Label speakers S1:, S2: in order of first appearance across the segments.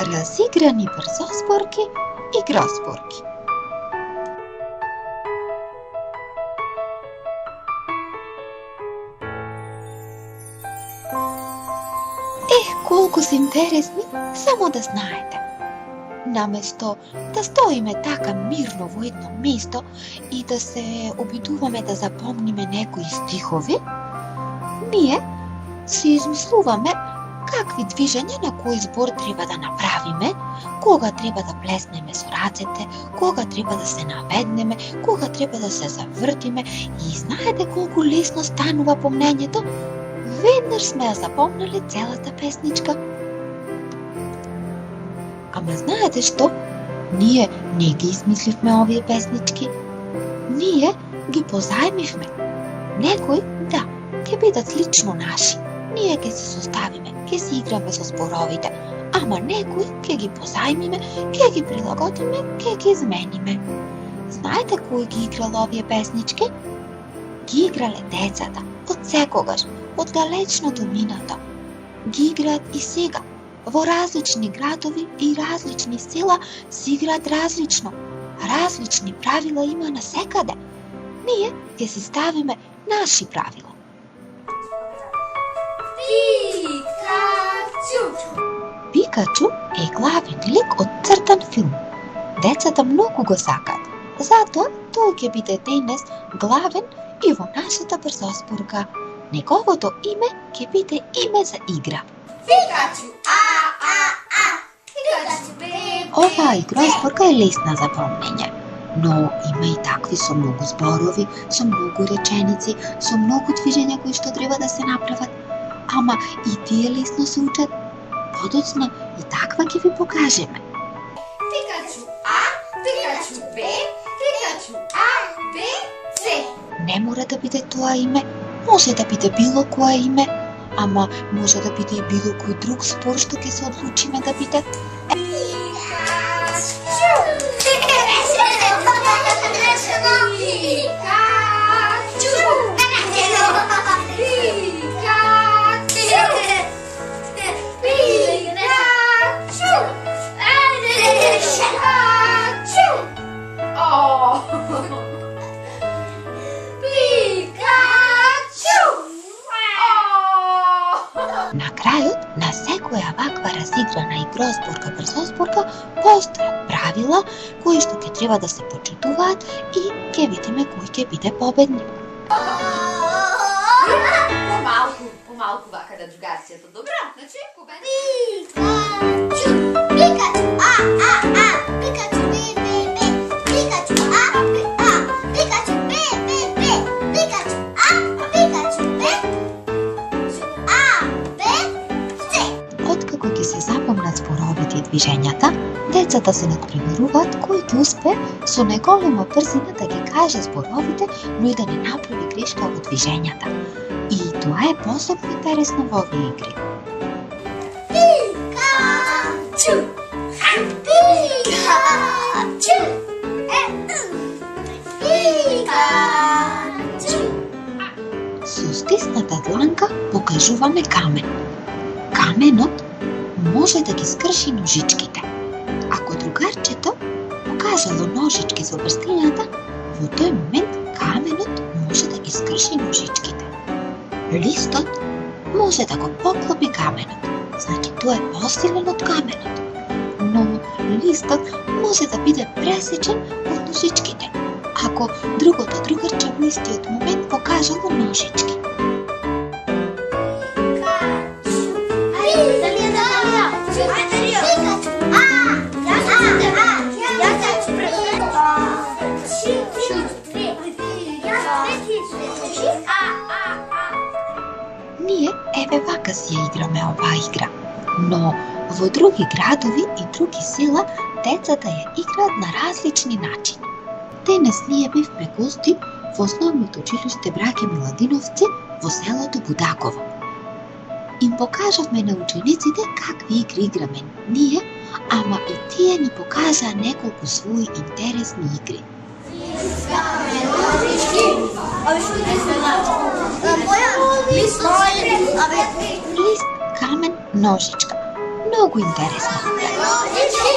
S1: Разиграни брзоспорки и гроспорки. Колку се интересни, само да знаете. Наместо да стоиме така мирно во едно место и да се обидуваме да запомниме некои стихови, ние си измислуваме какви движења на кој збор треба да направиме, кога треба да плеснеме со рацете, кога треба да се наведнеме, кога треба да се завртиме и знаете колку лесно станува помнењето. Веднаш сме ја запомнале целата песничка. Ама знаете што? Ние не ги измисливме овие песнички. Ние ги позајмивме. Некои, да, ќе бидат лично наши. Ние ќе се составиме, ќе си играме со зборовите. Ама некои ќе ги позајмиме, ќе ги прилагодиме, ќе ги измениме. Знаете кој ги играл овие песнички? Ги играле децата, од секогаш, од далечното минато. Ги играат и сега. Во различни градови и различни села се играат различно. Различни правила има насекаде. Ние ќе си ставиме наши правила. Пикачу е главен лик од цртан филм. Децата многу го сакаат. Затоа тој ќе биде денес главен и во нашата брзоспорка. Неговото име ќе биде име за игра.
S2: Пикачу, Пикачу, бе.
S1: Оваа игроспорка е лесна за помнење, но има и такви со многу зборови, со многу реченици, со многу движења кои што треба да се направат. Ама и тие лесно се учат. Подоцна и таква ќе ви покажеме.
S2: Пикачу А, Пикачу Б, Пикачу А, Б, С.
S1: Не мора да биде тоа име, може да биде било кое име, ама може да биде и било кој друг збор што ќе се одлучиме да биде. На крајот на секоја ваква разиграна игроспорка, брзоспорка, постојат правила кои што ќе треба да се почитуваат и ќе видиме кој ќе биде победник.
S2: Помалку вака да другарцијата, добра? Значи, победник.
S3: Пикачу, Пикачу, Пикачу, Б, Пикачу, Пикачу, Б, Пикачу, Пикачу, Б, Б, С.
S1: Откако ќе се запомнат зборовите и движењата, децата се надпреваруваат кој ќе успе со најголема брзина да ги каже зборовите, но и да не направи грешка во движењата. И тоа е посебно интересно во овие игри.
S3: Пикачу, Пикачу, Пикачу.
S1: Со стисната дланка покажуваме камен. Каменот може да ги скрши ножичките. Ако другарчето покажало ножички со прстињата, во тој момент каменот може да ги скрши ножичките. Листот може да го поклопи каменот, значи тоа е посилен од каменот. Но листот може да биде пресечен од ножичките, ако другото другарче во истиот момент покажало ножички. Ние еве вака си ја играме оваа игра, но во други градови и други села децата ја играат на различни начини. Денес ние бевме гости во основното училиште Браќа Миладиновци во селото Будаково. Им покажавме на учениците какви игри играме ние, ама и тие ни покажаа неколку своји интересни игри. Лист, камен, ножичка. Но Много интересно.
S3: Ножички.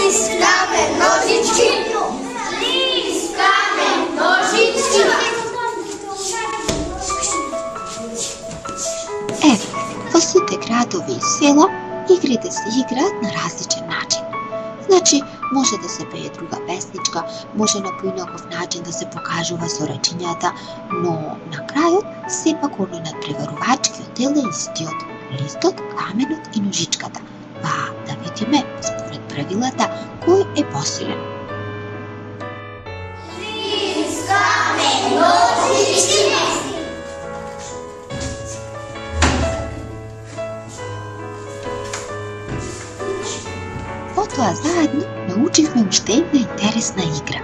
S3: Лист, камен, ножички. Лист, камен, ножички.
S1: Ево, во сите градови и села игрите се играат на различен начин. Значи, може да се пее друга песничка, може на поинаков начин да се покажува со речињата, но на крајот сепак оној надпреварувачкиот дел е истиот. Листот, каменот и ножичката. Па да видиме, според правилата, кој е посилен.
S3: Лист, камен, ножички.
S1: Потоа заедно научивме уште една интересна игра.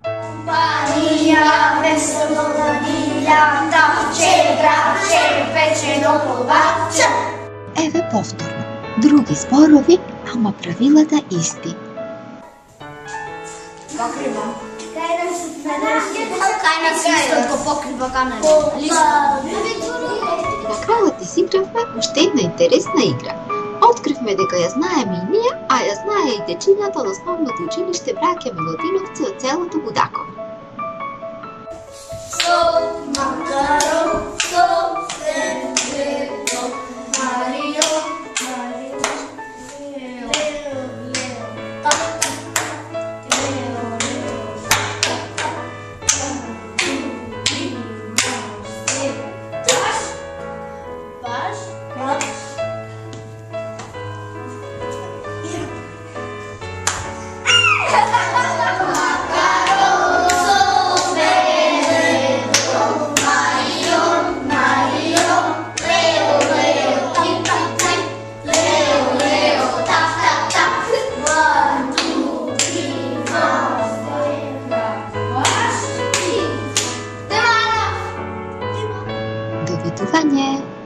S3: Компанија весело на милјата, чедра, черпечено пловача.
S1: Еве повторно. Други зборови, ама правилата исти.
S2: Покрива.
S3: Кај нас
S2: Листот го покрива камен.
S1: На крајот изигравме уште една интересна игра. Откривме дека ја знаеме и ние, а ја знае и дечињата од основното училиште Браќа Милутиновци од селото Будаково.
S3: Макарон, Лео, Марио,
S1: Довидување!